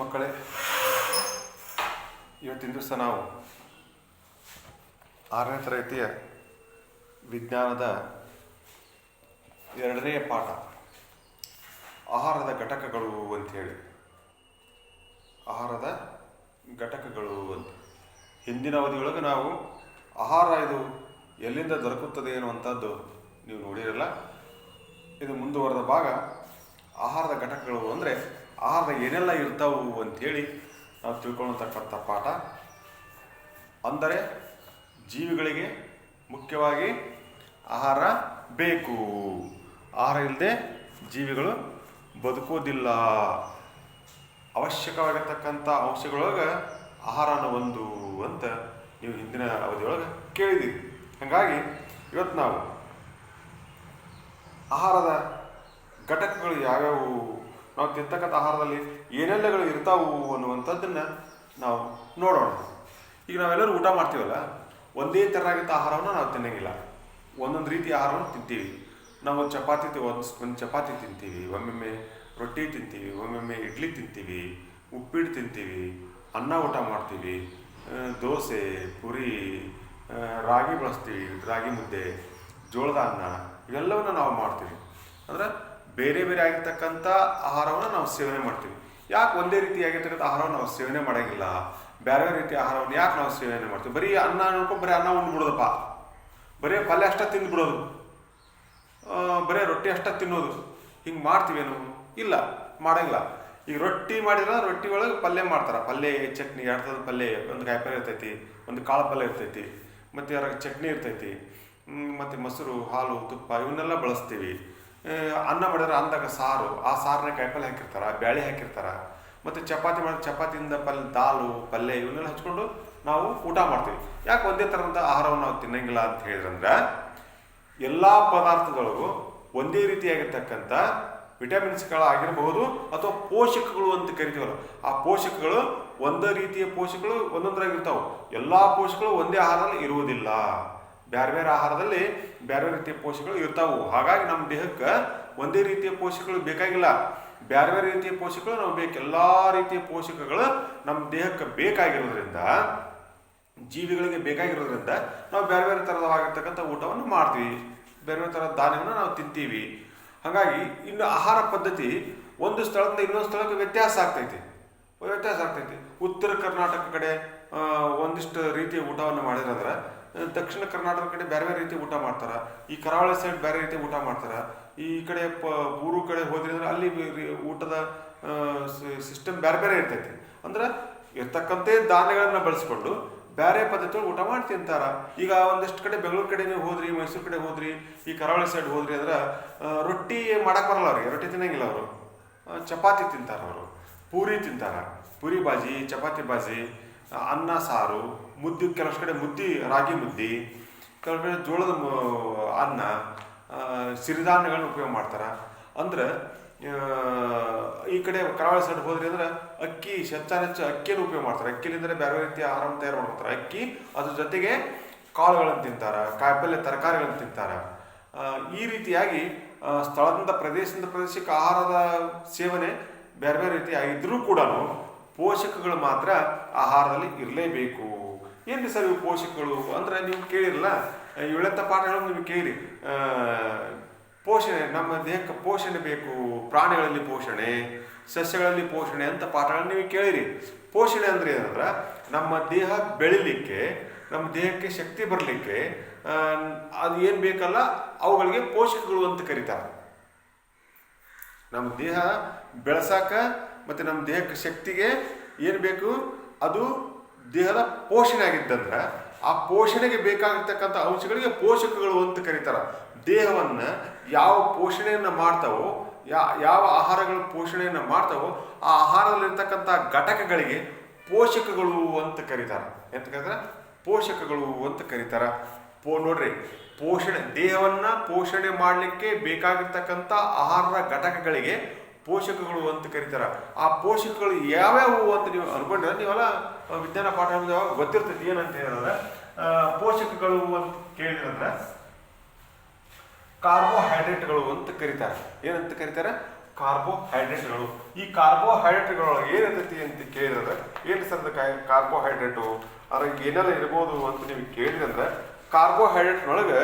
ಮಕ್ಕಳೇ, ಇವತ್ತಿನ ದಿವಸ ನಾವು 6ನೇ ತರಗತಿಯ ವಿಜ್ಞಾನದ 2ನೇ ಪಾಠ ಆಹಾರದ ಘಟಕಗಳು ಅಂಥೇಳಿ. ಆಹಾರದ ಘಟಕಗಳು ಅಂತ ಹಿಂದಿನ ಅವಧಿಯೊಳಗೆ ನಾವು ಆಹಾರ ಇದು ಎಲ್ಲಿಂದ ದೊರಕುತ್ತದೆ ಅನ್ನುವಂಥದ್ದು ನೀವು ನೋಡಿರಲ್ಲ. ಇದು ಮುಂದುವರೆದ ಭಾಗ. ಆಹಾರದ ಘಟಕಗಳು ಅಂದರೆ ಆಹಾರದ ಏನೆಲ್ಲ ಇರ್ತಾವು ಅಂಥೇಳಿ ನಾವು ತಿಳ್ಕೊಳ್ಳತಕ್ಕಂಥ ಪಾಠ. ಅಂದರೆ ಜೀವಿಗಳಿಗೆ ಮುಖ್ಯವಾಗಿ ಆಹಾರ ಬೇಕು. ಆಹಾರ ಇಲ್ಲದೆ ಜೀವಿಗಳು ಬದುಕೋದಿಲ್ಲ. ಅವಶ್ಯಕವಾಗಿರ್ತಕ್ಕಂಥ ಅಂಶಗಳೊಳಗೆ ಆಹಾರನ ಒಂದು ಅಂತ ನೀವು ಹಿಂದಿನ ಅವಧಿಯೊಳಗೆ ಕೇಳಿದ್ದೀರಿ. ಹಾಗಾಗಿ ಇವತ್ತು ನಾವು ಆಹಾರದ ಘಟಕಗಳು ಯಾವ್ಯಾವು, ನಾವು ತಿಂತಕ್ಕಂಥ ಆಹಾರದಲ್ಲಿ ಏನೆಲ್ಲಗಳು ಇರ್ತಾವು ಅನ್ನುವಂಥದ್ದನ್ನು ನಾವು ನೋಡೋಣ. ಈಗ ನಾವೆಲ್ಲರೂ ಊಟ ಮಾಡ್ತೀವಲ್ಲ, ಒಂದೇ ಥರವಾಗಿದ್ದ ಆಹಾರವನ್ನು ನಾವು ತಿನ್ನಂಗಿಲ್ಲ. ಒಂದೊಂದು ರೀತಿ ಆಹಾರವನ್ನು ತಿಂತೀವಿ. ನಾವು ಒಂದು ಚಪಾತಿ ತಿಂತೀವಿ, ಒಮ್ಮೊಮ್ಮೆ ರೊಟ್ಟಿ ತಿಂತೀವಿ, ಒಮ್ಮೊಮ್ಮೆ ಇಡ್ಲಿ ತಿಂತೀವಿ, ಉಪ್ಪಿಟ್ಟು ತಿಂತೀವಿ, ಅನ್ನ ಊಟ ಮಾಡ್ತೀವಿ, ದೋಸೆ, ಪುರಿ, ರಾಗಿ ಬಳಸ್ತೀವಿ, ರಾಗಿ ಮುದ್ದೆ, ಜೋಳದ ಅನ್ನ, ಇವೆಲ್ಲವನ್ನು ನಾವು ಮಾಡ್ತೀವಿ. ಅಂದರೆ ಬೇರೆ ಬೇರೆ ಆಗಿರ್ತಕ್ಕಂಥ ಆಹಾರವನ್ನು ನಾವು ಸೇವನೆ ಮಾಡ್ತೀವಿ. ಯಾಕೆ ಒಂದೇ ರೀತಿಯಾಗಿರ್ತಕ್ಕಂಥ ಆಹಾರವನ್ನು ನಾವು ಸೇವನೆ ಮಾಡೋಂಗಿಲ್ಲ? ಬೇರೆ ಬೇರೆ ರೀತಿಯ ಆಹಾರವನ್ನು ಯಾಕೆ ನಾವು ಸೇವನೆ ಮಾಡ್ತೀವಿ? ಬರೀ ಅನ್ನ ನೋಡ್ಕೊಂಡು ಬರೀ ಅನ್ನ ಉಂಡ್ಬಿಡೋದಪ್ಪ, ಬರೀ ಪಲ್ಯ ಅಷ್ಟ ತಿಂದ್ಬಿಡೋದು, ಬರೀ ರೊಟ್ಟಿ ಅಷ್ಟ ತಿನ್ನೋದು, ಹಿಂಗೆ ಮಾಡ್ತೀವೇನು? ಇಲ್ಲ, ಮಾಡೋಂಗಿಲ್ಲ. ಈಗ ರೊಟ್ಟಿ ಮಾಡಿದ್ರೆ ರೊಟ್ಟಿ ಒಳಗೆ ಪಲ್ಯ ಮಾಡ್ತಾರೆ. ಪಲ್ಯ, ಚಟ್ನಿ, ಎರಡು ಥರದ ಪಲ್ಯ, ಒಂದು ಕಾಯಿಪಲ್ಯ ಇರ್ತೈತಿ, ಒಂದು ಕಾಳು ಪಲ್ಯ ಇರ್ತೈತಿ, ಮತ್ತು ಯಾರಾಗ ಚಟ್ನಿ ಇರ್ತೈತಿ, ಮತ್ತು ಮೊಸರು, ಹಾಲು, ತುಪ್ಪ ಇವನ್ನೆಲ್ಲ ಬಳಸ್ತೀವಿ. ಅನ್ನ ಮಾಡಿದ್ರೆ ಅನ್ನದಾಗ ಸಾರು, ಆ ಸಾರನ್ನ ಕಾಯಿಪಲ್ಯ ಹಾಕಿರ್ತಾರೆ, ಬ್ಯಾಳೆ ಹಾಕಿರ್ತಾರೆ. ಮತ್ತು ಚಪಾತಿ ಮಾಡಿದ್ರೆ ಚಪಾತಿಯಿಂದ ದಾಲು, ಪಲ್ಯ ಇವನ್ನೆಲ್ಲ ಹಚ್ಕೊಂಡು ನಾವು ಊಟ ಮಾಡ್ತೀವಿ. ಯಾಕೆ ಒಂದೇ ಥರದಂಥ ಆಹಾರವನ್ನು ನಾವು ತಿನ್ನಂಗಿಲ್ಲ ಅಂತ ಹೇಳಿದ್ರಂದ್ರೆ, ಎಲ್ಲ ಪದಾರ್ಥದೊಳಗೂ ಒಂದೇ ರೀತಿಯಾಗಿರ್ತಕ್ಕಂಥ ವಿಟಮಿನ್ಸ್ಗಳಾಗಿರಬಹುದು ಅಥವಾ ಪೋಷಕಗಳು ಅಂತ ಕರಿತೀವಲ್ಲ, ಆ ಪೋಷಕಗಳು ಒಂದೇ ರೀತಿಯ ಪೋಷಕಗಳು ಒಂದೊಂದರಾಗಿರ್ತಾವೆ. ಎಲ್ಲ ಪೋಷಕಗಳು ಒಂದೇ ಆಹಾರದಲ್ಲಿ ಇರುವುದಿಲ್ಲ. ಬೇರೆ ಬೇರೆ ಆಹಾರದಲ್ಲಿ ಬೇರೆ ಬೇರೆ ರೀತಿಯ ಪೋಷಕಗಳು ಇರ್ತಾವು. ಹಾಗಾಗಿ ನಮ್ಮ ದೇಹಕ್ಕೆ ಒಂದೇ ರೀತಿಯ ಪೋಷಕಗಳು ಬೇಕಾಗಿಲ್ಲ, ಬೇರೆ ಬೇರೆ ರೀತಿಯ ಪೋಷಕಗಳು ನಾವು ಬೇಕು. ಎಲ್ಲ ರೀತಿಯ ಪೋಷಕಗಳು ನಮ್ಮ ದೇಹಕ್ಕೆ ಬೇಕಾಗಿರೋದ್ರಿಂದ, ಜೀವಿಗಳಿಗೆ ಬೇಕಾಗಿರೋದ್ರಿಂದ ನಾವು ಬೇರೆ ಬೇರೆ ಥರವಾಗಿರ್ತಕ್ಕಂಥ ಊಟವನ್ನು ಮಾಡ್ತೀವಿ, ಬೇರೆ ಬೇರೆ ಥರದ ಧಾನ್ಯವನ್ನು ನಾವು ತಿಂತೀವಿ. ಹಾಗಾಗಿ ಇನ್ನು ಆಹಾರ ಪದ್ಧತಿ ಒಂದು ಸ್ಥಳದಿಂದ ಇನ್ನೊಂದು ಸ್ಥಳಕ್ಕೆ ವ್ಯತ್ಯಾಸ ಆಗ್ತೈತಿ. ಉತ್ತರ ಕರ್ನಾಟಕ ಕಡೆ ಒಂದಿಷ್ಟು ರೀತಿಯ ಊಟವನ್ನು ಮಾಡಿದ್ರಂದ್ರೆ, ದಕ್ಷಿಣ ಕರ್ನಾಟಕ ಕಡೆ ಬೇರೆ ಬೇರೆ ರೀತಿ ಊಟ ಮಾಡ್ತಾರೆ. ಈ ಕರಾವಳಿ ಸೈಡ್ ಬೇರೆ ರೀತಿ ಊಟ ಮಾಡ್ತಾರೆ. ಈ ಕಡೆ ಪೂರ್ವ ಕಡೆ ಹೋದ್ರಿ ಅಂದ್ರೆ ಅಲ್ಲಿ ಊಟದ ಸಿಸ್ಟಮ್ ಬೇರೆ ಬೇರೆ ಇರ್ತೈತಿ. ಅಂದ್ರೆ ಇರ್ತಕ್ಕಂಥ ಧಾನ್ಯಗಳನ್ನು ಬಳಸ್ಕೊಂಡು ಬೇರೆ ಪದ್ಧತಿಯಲ್ಲಿ ಊಟ ಮಾಡಿ ತಿಂತಾರ. ಈಗ ಒಂದಿಷ್ಟು ಕಡೆ ಬೆಂಗಳೂರು ಕಡೆ ನೀವು ಹೋದ್ರಿ, ಮೈಸೂರು ಕಡೆ ಹೋದ್ರಿ, ಈ ಕರಾವಳಿ ಸೈಡ್ ಹೋದ್ರಿ ಅಂದ್ರೆ ರೊಟ್ಟಿ ಮಾಡಕ್ಕೆ ಬರಲ್ಲ ಅವ್ರಿಗೆ, ರೊಟ್ಟಿ ತಿನ್ನಂಗಿಲ್ಲ ಅವರು. ಚಪಾತಿ ತಿಂತಾರೆ ಅವರು, ಪೂರಿ ತಿಂತಾರೆ, ಪೂರಿ ಬಾಜಿ, ಚಪಾತಿ ಬಾಜಿ, ಅನ್ನ ಸಾರು, ಮುದ್ದೆ, ಕೆಲವು ಕಡೆ ಮುದ್ದೆ, ರಾಗಿ ಮುದ್ದೆ, ಕೆಲವು ಕಡೆ ಜೋಳದ ಅನ್ನ, ಸಿರಿಧಾನ್ಯಗಳನ್ನ ಉಪಯೋಗ ಮಾಡ್ತಾರೆ. ಅಂದ್ರೆ ಈ ಕಡೆ ಕರಾವಳಿ ಸೈಡ್ ಹೋದ್ರಿ ಅಂದ್ರೆ ಅಕ್ಕಿ, ಹೆಚ್ಚು ಅಕ್ಕಿಯನ್ನು ಉಪಯೋಗ ಮಾಡ್ತಾರೆ. ಅಕ್ಕಿಲಿಂದ ಬೇರೆ ರೀತಿಯ ಆಹಾರವನ್ನು ತಯಾರು ಮಾಡ್ತಾರೆ. ಅಕ್ಕಿ, ಅದ್ರ ಜೊತೆಗೆ ಕಾಳುಗಳನ್ನು ತಿಂತಾರೆ, ಕಾಯಿಪಲ್ಯ, ತರಕಾರಿಗಳನ್ನು ತಿಂತಾರೆ. ಈ ರೀತಿಯಾಗಿ ಸ್ಥಳದಿಂದ ಪ್ರದೇಶಕ್ಕೆ ಆಹಾರದ ಸೇವನೆ ಬೇರೆ ಬೇರೆ ರೀತಿಯಾಗಿದ್ದರೂ ಕೂಡ ಪೋಷಕಗಳು ಮಾತ್ರ ಆಹಾರದಲ್ಲಿ ಇರಲೇಬೇಕು. ಏನು ಸರ್ ಇವು ಪೋಷಕಗಳು ಅಂದರೆ ನೀವು ಕೇಳಿರಲ್ಲ, 7ನೇ ಪಾಠಗಳನ್ನು ನೀವು ಕೇಳಿ. ಪೋಷಣೆ, ನಮ್ಮ ದೇಹಕ್ಕೆ ಪೋಷಣೆ ಬೇಕು, ಪ್ರಾಣಿಗಳಲ್ಲಿ ಪೋಷಣೆ, ಸಸ್ಯಗಳಲ್ಲಿ ಪೋಷಣೆ ಅಂತ ಪಾಠಗಳನ್ನು ನೀವು ಕೇಳಿರಿ. ಪೋಷಣೆ ಅಂದರೆ ಏನಂದ್ರೆ, ನಮ್ಮ ದೇಹ ಬೆಳಿಲಿಕ್ಕೆ, ನಮ್ಮ ದೇಹಕ್ಕೆ ಶಕ್ತಿ ಬರಲಿಕ್ಕೆ ಅದು ಏನು ಬೇಕಲ್ಲ ಅವುಗಳಿಗೆ ಪೋಷಕಗಳು ಅಂತ ಕರೀತಾರೆ. ನಮ್ಮ ದೇಹ ಬೆಳೆಸಾಕ ಮತ್ತು ನಮ್ಮ ದೇಹಕ್ಕೆ ಶಕ್ತಿಗೆ ಏನು ಬೇಕು, ಅದು ದೇಹದ ಪೋಷಣೆ ಆಗಿದ್ದಂದ್ರೆ ಆ ಪೋಷಣೆಗೆ ಬೇಕಾಗಿರ್ತಕ್ಕಂಥ ಅಂಶಗಳಿಗೆ ಪೋಷಕಗಳು ಅಂತ ಕರೀತಾರೆ. ದೇಹವನ್ನು ಯಾವ ಪೋಷಣೆಯನ್ನು ಮಾಡ್ತಾವೋ, ಯಾವ ಆಹಾರಗಳು ಪೋಷಣೆಯನ್ನು ಮಾಡ್ತಾವೋ ಆ ಆಹಾರದಲ್ಲಿರ್ತಕ್ಕಂಥ ಘಟಕಗಳಿಗೆ ಪೋಷಕಗಳು ಅಂತ ಕರೀತಾರೆ. ಎಂತ ಕರೀತಾರೆ? ಪೋಷಕಗಳು ಅಂತ ಕರೀತಾರೆ. ನೋಡ್ರಿ, ಪೋಷಣೆ, ದೇಹವನ್ನು ಪೋಷಣೆ ಮಾಡಲಿಕ್ಕೆ ಬೇಕಾಗಿರ್ತಕ್ಕಂಥ ಆಹಾರದ ಘಟಕಗಳಿಗೆ ಪೋಷಕಗಳು ಅಂತ ಕರೀತಾರೆ. ಆ ಪೋಷಕಗಳು ಯಾವ್ಯಾವು ಅಂತ ನೀವು ಅನ್ಕೊಂಡ್ರೆ, ನೀವೆಲ್ಲ ವಿಜ್ಞಾನ ಪಾಠ ಗೊತ್ತಿರ್ತೈತಿ. ಏನಂತ ಹೇಳಿದ್ರೆ, ಪೋಷಕಗಳು ಅಂತ ಕೇಳಿದ್ರೆ ಕಾರ್ಬೋಹೈಡ್ರೇಟ್ಗಳು ಅಂತ ಕರೀತಾರೆ. ಏನಂತ ಕರೀತಾರೆ? ಕಾರ್ಬೋಹೈಡ್ರೇಟ್ಗಳು. ಈ ಕಾರ್ಬೋಹೈಡ್ರೇಟ್ಗಳೊಳಗೆ ಏನಿರ್ತೈತಿ ಅಂತ ಕೇಳಿದ್ರೆ ಏನು ಸರ್ ಕಾರ್ಬೋಹೈಡ್ರೇಟು ಅದ್ರ ಏನೆಲ್ಲ ಇರ್ಬೋದು ಅಂತ ನೀವು ಕೇಳಿದ್ರೆ ಕಾರ್ಬೋಹೈಡ್ರೇಟ್ನೊಳಗೆ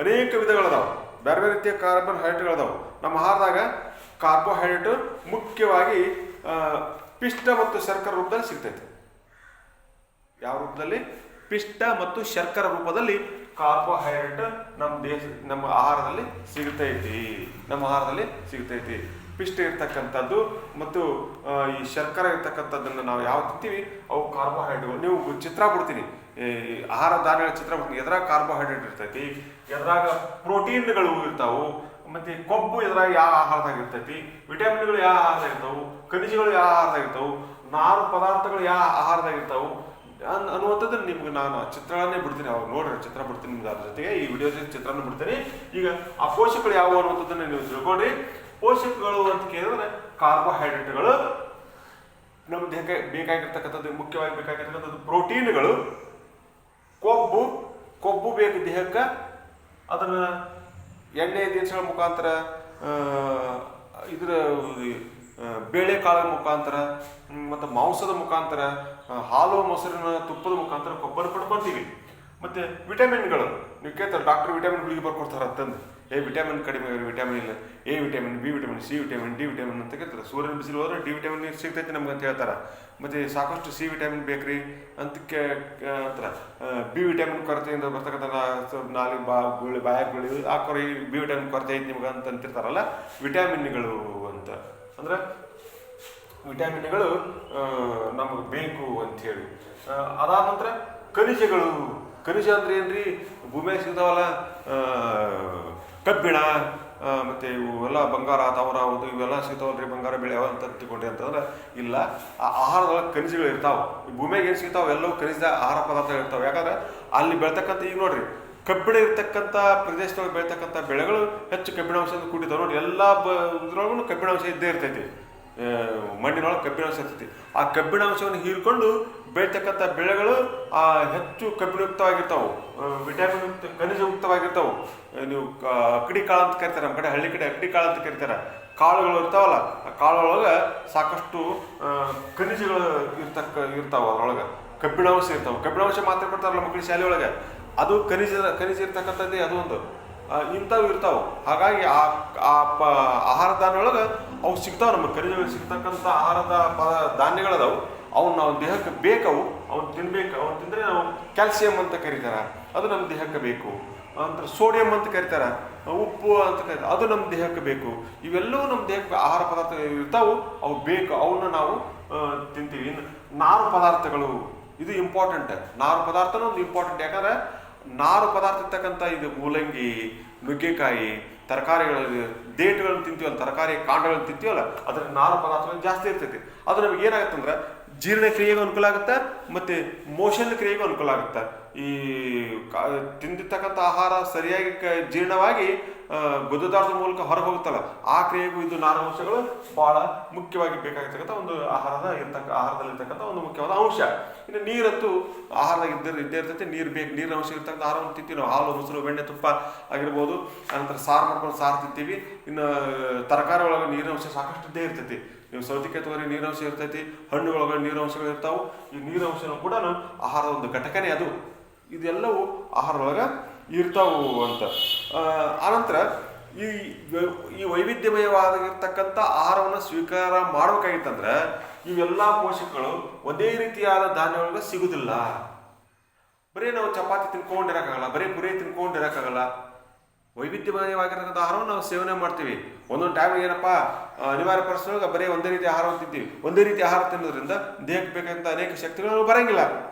ಅನೇಕ ವಿಧಗಳದಾವೆ, ಬೇರೆ ಬೇರೆ ರೀತಿಯ ಕಾರ್ಬೋಹೈಡ್ರೇಟ್ಗಳದಾವೆ. ನಮ್ಮ ಆಹಾರದಾಗ ಕಾರ್ಬೋಹೈಡ್ರೇಟ್ ಮುಖ್ಯವಾಗಿ ಪಿಷ್ಟ ಮತ್ತು ಶರ್ಕರ ರೂಪದಲ್ಲಿ ಸಿಗ್ತೈತೆ. ಯಾವ ರೂಪದಲ್ಲಿ? ಪಿಷ್ಟ ಮತ್ತು ಶರ್ಕರ ರೂಪದಲ್ಲಿ ಕಾರ್ಬೋಹೈಡ್ರೇಟ್ ನಮ್ಮ ಆಹಾರದಲ್ಲಿ ಸಿಗ್ತೈತಿ. ಪಿಷ್ಟ ಇರ್ತಕ್ಕಂಥದ್ದು ಮತ್ತು ಈ ಶರ್ಕರ ಇರ್ತಕ್ಕಂಥದ್ದನ್ನು ನಾವು ಯಾವ ತಿಂತೀವಿ ಅವು ಕಾರ್ಬೋಹೈಡ್ರೇಟ್ಗಳು. ನೀವು ಚಿತ್ರ ಬಿಡ್ತೀನಿ, ಆಹಾರ ಧಾನ್ಯಗಳ ಚಿತ್ರ ಬಿಡ್ತೀನಿ. ಎದ್ರಾಗ ಕಾರ್ಬೋಹೈಡ್ರೇಟ್ ಇರ್ತೈತಿ, ಎದ್ರಾಗ ಪ್ರೋಟೀನ್ಗಳು ಇರ್ತಾವು, ಮತ್ತೆ ಕೊಬ್ಬು ಎದ್ರಾಗ ಯಾವ ಆಹಾರದಾಗ ಇರ್ತೈತಿ, ವಿಟಮಿನ್ಗಳು ಯಾವ ಆಹಾರದಾಗ ಇರ್ತಾವು, ಖನಿಜಗಳು ಯಾವ ಆಹಾರದಾಗ ಇರ್ತಾವು, ನಾರು ಪದಾರ್ಥಗಳು ಯಾವ ಆಹಾರದಾಗ ಇರ್ತಾವು ಅನ್ನುವಂಥದ್ದನ್ನು ನಿಮ್ಗೆ ನಾನು ಚಿತ್ರಗಳನ್ನೇ ಬಿಡ್ತೀನಿ. ಅವಾಗ ನೋಡ್ರಿ, ಚಿತ್ರ ಬಿಡ್ತೀನಿ ನಿಮ್ಗೆ. ಅದ್ರ ಜೊತೆಗೆ ಈ ವಿಡಿಯೋ ಚಿತ್ರನ ಬಿಡ್ತೀನಿ. ಈಗ ಆ ಪೋಷಕಗಳು ಯಾವುವು ಅನ್ನುವಂಥದ್ದನ್ನು ನೀವು ತಿಳ್ಕೊಂಡ್ರಿ. ಪೋಷಕಗಳು ಅಂತ ಕೇಳಿದ್ರೆ ಕಾರ್ಬೋಹೈಡ್ರೇಟ್ಗಳು ನಮ್ಮ ದೇಹಕ್ಕೆ ಬೇಕಾಗಿರ್ತಕ್ಕಂಥದ್ದು, ಮುಖ್ಯವಾಗಿ ಬೇಕಾಗಿರ್ತಕ್ಕಂಥದ್ದು ಪ್ರೋಟೀನ್ಗಳು, ಕೊಬ್ಬು ಬೇಕು ದೇಹಕ್ಕೆ. ಅದನ್ನು ಎಣ್ಣೆ ದಿನಸಗಳ ಮುಖಾಂತರ, ಇದರ ಬೇಳೆಕಾಳಿನ ಮುಖಾಂತರ ಮತ್ತು ಮಾಂಸದ ಮುಖಾಂತರ, ಹಾಲು ಮೊಸರಿನ ತುಪ್ಪದ ಮುಖಾಂತರ ಕೊಬ್ಬನ್ನು ಪಡ್ಕೊತೀವಿ. ಮತ್ತು ವಿಟಮಿನ್ಗಳು ನೀವು ಕೇಳ್ತಾರೆ, ಡಾಕ್ಟರ್ ವಿಟಮಿನ್ ಗುಳಿಗೆ ಬರ್ಕೊಡ್ತಾರೆ ಅಂತಂದು. ವಿಟಮಿನ್ ಕಡಿಮೆ, ವಿಟಮಿನ್ ಇಲ್ಲ, A vitamin, B vitamin, C vitamin, D vitamin ಅಂತ ಕೇಳ್ತಾರೆ. ಸೂರ್ಯನ ಬಿಸಿಲು ಹೋದ್ರೆ ಡಿ ವಿಟಮಿನ್ ಸಿಗ್ತೈತೆ ನಮ್ಗೆ ಅಂತ ಹೇಳ್ತಾರೆ. ಮತ್ತು ಸಾಕಷ್ಟು ಸಿ ವಿಟಮಿನ್ ಬೇಕ್ರಿ ಅಂತ ಅಂತಾರೆ. ಬಿ ವಿಟಮಿನ್ ಕೊರತೆಯಿಂದ ಬರ್ತಕ್ಕಂಥ ನಾಲಿಗೆ ಬಾಯಾಗ ಗುಳಿ ಆ ಈ ಬಿ ವಿಟಮಿನ್ ಕೊರತೆ ಐತೆ ನಿಮ್ಗೆ ಅಂತ ಅಂತಿರ್ತಾರಲ್ಲ, ವಿಟಮಿನ್ಗಳು ಅಂತ. ಅಂದ್ರೆ ವಿಟಮಿನ್ಗಳು ನಮಗೆ ಬೇಕು ಅಂಥೇಳಿ. ಅದಾದ ನಂತರ ಖನಿಜ ಅಂದ್ರೆ ಏನ್ರಿ? ಭೂಮಿಯಾಗ ಸಿಗ್ತಾವಲ್ಲ, ಕಬ್ಬಿಣ ಮತ್ತು ಇವೆಲ್ಲ ಬಂಗಾರ, ತಾಮ್ರ, ಇವೆಲ್ಲ ಸಿಗ್ತಾವಲ್ರಿ, ಬಂಗಾರ ಬೆಳೆ ಅಂತ ತಿಳ್ಕೊಂಡ್ರಿ ಅಂತಂದ್ರೆ ಇಲ್ಲ. ಆ ಆಹಾರದೊಳಗೆ ಖನಿಜಗಳು ಇರ್ತಾವೆ. ಭೂಮಿಯಾಗ ಏನು ಸಿಗ್ತಾವೆ ಎಲ್ಲವೂ ಖನಿಜ ಆಹಾರ ಪದಾರ್ಥಗಳು ಇರ್ತಾವೆ. ಯಾಕಂದ್ರೆ ಅಲ್ಲಿ ಬೆಳ್ತಕ್ಕಂಥ, ಈಗ ನೋಡ್ರಿ, ಕಬ್ಬಿಣ ಇರ್ತಕ್ಕಂಥ ಪ್ರದೇಶದೊಳಗೆ ಬೆಳ್ತಕ್ಕಂಥ ಬೆಳೆಗಳು ಹೆಚ್ಚು ಕಬ್ಬಿಣಾಂಶದಿಂದ ಕೂಡಿತಾವೆ. ನೋಡಿ, ಎಲ್ಲ ಇದ್ರೊಳಗೂ ಕಬ್ಬಿಣಾಂಶ ಇದ್ದೇ ಇರ್ತೈತಿ. ಮಣ್ಣಿನೊಳಗೆ ಕಬ್ಬಿಣಾಂಶ ಇರ್ತೈತಿ. ಆ ಕಬ್ಬಿಣಾಂಶವನ್ನು ಹೀರಿಕೊಂಡು ಬೆಳ್ತಕ್ಕಂಥ ಬೆಳೆಗಳು ಹೆಚ್ಚು ಕಬ್ಬಿಣಯುಕ್ತವಾಗಿರ್ತಾವೆ, ವಿಟಮಿನ್ ಖನಿಜಯುಕ್ತವಾಗಿರ್ತಾವೆ. ನೀವು ಅಕ್ಕಡಿ ಕಾಳು ಅಂತ ಕರಿತಾರೆ, ನಮ್ಮ ಕಡೆ ಹಳ್ಳಿ ಕಡೆ ಅಕ್ಕಡಿ ಕಾಳು ಅಂತ ಕರಿತಾರೆ. ಕಾಳುಗಳು ಇರ್ತಾವಲ್ಲ, ಆ ಕಾಳುಗಳೊಳಗೆ ಸಾಕಷ್ಟು ಖನಿಜಗಳು ಇರ್ತಾವೆ. ಅದರೊಳಗೆ ಕಬ್ಬಿಣಾಂಶ ಇರ್ತಾವೆ. ಕಬ್ಬಿಣಾಂಶ ಮಾತ್ರ ಕೊಡ್ತಾರಲ್ಲ ಮಕ್ಕಳು ಶಾಲೆ ಒಳಗೆ, ಅದು ಖನಿಜ ಇರ್ತಕ್ಕಂಥದ್ದೇ ಅದು ಒಂದು. ಇಂಥವು ಇರ್ತಾವೆ. ಹಾಗಾಗಿ ಆಹಾರ ಧಾನ್ಯೊಳಗೆ ಅವು ಸಿಗ್ತಾವೆ. ನಮಗೆ ಖನಿಜಗಳು ಸಿಗ್ತಕ್ಕಂಥ ಆಹಾರದ ಧಾನ್ಯಗಳದಾವು. ಅವ್ನು ನಾವು ದೇಹಕ್ಕೆ ಬೇಕವು, ಅವ್ನು ತಿನ್ಬೇಕು. ಅವ್ನು ತಿಂದರೆ ನಾವು ಕ್ಯಾಲ್ಸಿಯಂ ಅಂತ ಕರೀತಾರೆ, ಅದು ನಮ್ಮ ದೇಹಕ್ಕೆ ಬೇಕು. ಅಂದ್ರೆ ಸೋಡಿಯಂ ಅಂತ ಕರೀತಾರೆ, ಉಪ್ಪು ಅಂತ ಕರೀತಾರೆ, ಅದು ನಮ್ಮ ದೇಹಕ್ಕೆ ಬೇಕು. ಇವೆಲ್ಲವೂ ನಮ್ಮ ದೇಹಕ್ಕೆ ಆಹಾರ ಪದಾರ್ಥ ಇರ್ತಾವೆ, ಅವು ಬೇಕು, ಅವನ್ನ ನಾವು ತಿಂತೀವಿ. ಇನ್ನು ನಾರು ಪದಾರ್ಥಗಳು, ಇದು ಇಂಪಾರ್ಟೆಂಟ್. ನಾರು ಪದಾರ್ಥನೂ ಒಂದು ಇಂಪಾರ್ಟೆಂಟ್. ಯಾಕಂದ್ರೆ ನಾರು ಪದಾರ್ಥ ಇರ್ತಕ್ಕಂಥ ಇದು ಮೂಲಂಗಿ, ನುಗ್ಗೆಕಾಯಿ, ತರಕಾರಿಗಳಲ್ಲಿ ಡೇಟ್ಗಳನ್ನು ತಿಂತೀವಲ್ಲ, ತರಕಾರಿ ಕಾಂಡಗಳನ್ನು ತಿಂತೀವಲ್ಲ, ಅದ್ರ ನಾರು ಪದಾರ್ಥಗಳು ಜಾಸ್ತಿ ಇರ್ತೈತಿ. ಅದು ನಮ್ಗೆ ಏನಾಗುತ್ತೆ ಅಂದ್ರೆ ಜೀರ್ಣಕ್ರಿಯೆಗೂ ಅನುಕೂಲ ಆಗುತ್ತೆ ಮತ್ತು ಮೋಷನ್ ಕ್ರಿಯೆಗೂ ಅನುಕೂಲ ಆಗುತ್ತೆ. ಈ ತಿಂದಿರ್ತಕ್ಕಂಥ ಆಹಾರ ಸರಿಯಾಗಿ ಜೀರ್ಣವಾಗಿ ಗುದದ್ವಾರದ ಮೂಲಕ ಹೊರಗೆ ಹೋಗುತ್ತಲ್ಲ, ಆ ಕ್ರಿಯೆಗೂ ಇದು ನಾರಾಂಶಗಳು ಬಹಳ ಮುಖ್ಯವಾಗಿ ಬೇಕಾಗಿರ್ತಕ್ಕಂಥ ಒಂದು ಆಹಾರದಲ್ಲಿರ್ತಕ್ಕಂಥ ಒಂದು ಮುಖ್ಯವಾದ ಅಂಶ. ಇನ್ನು ನೀರಂತೂ ಆಹಾರದಾಗ ಇದ್ದೇ ಇರ್ತೈತಿ. ನೀರು ಬೇಕು, ನೀರಿನ ಅಂಶ ಇರ್ತಕ್ಕಂಥ ಆಹಾರವನ್ನು ತಿಂತೀವಿ ನಾವು. ಹಾಲು, ಮೊಸರು, ಬೆಣ್ಣೆ, ತುಪ್ಪ ಆಗಿರ್ಬೋದು. ಆನಂತರ ಸಾರು ಮಾಡ್ಕೊಂಡು ಸಾರು ತಿಂತೀವಿ. ಇನ್ನು ತರಕಾರಿ ಒಳಗೆ ನೀರಿನ ಅಂಶ ಸಾಕಷ್ಟು ಇದ್ದೇ ಇರ್ತೈತಿ. ನೀವು ಸೌತೆಕಾಯಿ ತಗೋರಿ, ನೀರಿನಂಶ ಇರ್ತೈತಿ. ಹಣ್ಣುಗಳೊಳಗೆ ನೀರಿನಂಶಗಳು ಇರ್ತಾವೆ. ಈ ನೀರಿನಂಶನೂ ಕೂಡ ಆಹಾರದ ಒಂದು ಘಟಕನೇ ಅದು. ಇದೆಲ್ಲವೂ ಆಹಾರದೊಳಗೆ ಇರ್ತಾವು ಅಂತ. ಆನಂತರ ಈ ವೈವಿಧ್ಯಮಯವಾಗಿರ್ತಕ್ಕಂಥ ಆಹಾರವನ್ನು ಸ್ವೀಕಾರ ಮಾಡಬೇಕಾಗಿತ್ತಂದ್ರೆ ಇವೆಲ್ಲ ಪೋಷಕಗಳು ಒಂದೇ ರೀತಿಯಾದ ಧಾನ್ಯಗಳಿಗೆ ಸಿಗುವುದಿಲ್ಲ. ಬರೀ ನಾವು ಚಪಾತಿ ತಿನ್ಕೊಂಡಿರೋಕ್ಕಾಗಲ್ಲ, ಬರೀ ಪುರಿ ತಿನ್ಕೊಂಡಿರೋಕ್ಕಾಗಲ್ಲ. ವೈವಿಧ್ಯಮಯವಾಗಿರ್ತಕ್ಕಂಥ ಆಹಾರವನ್ನು ನಾವು ಸೇವನೆ ಮಾಡ್ತೀವಿ. ಒಂದೊಂದು ಟೈಮ್ ಏನಪ್ಪ ಅನಿವಾರ್ಯ ಪರಿಸ್ಥಿತಿಯೊಳಗೆ ಬರೀ ಒಂದೇ ರೀತಿ ಆಹಾರವನ್ನು ತಿಂತೀವಿ. ಒಂದೇ ರೀತಿ ಆಹಾರ ತಿನ್ನೋದ್ರಿಂದ ದೇಹಕ್ಕೆ ಬೇಕಾದಂಥ ಅನೇಕ ಶಕ್ತಿಗಳು ಬರಂಗಿಲ್ಲ.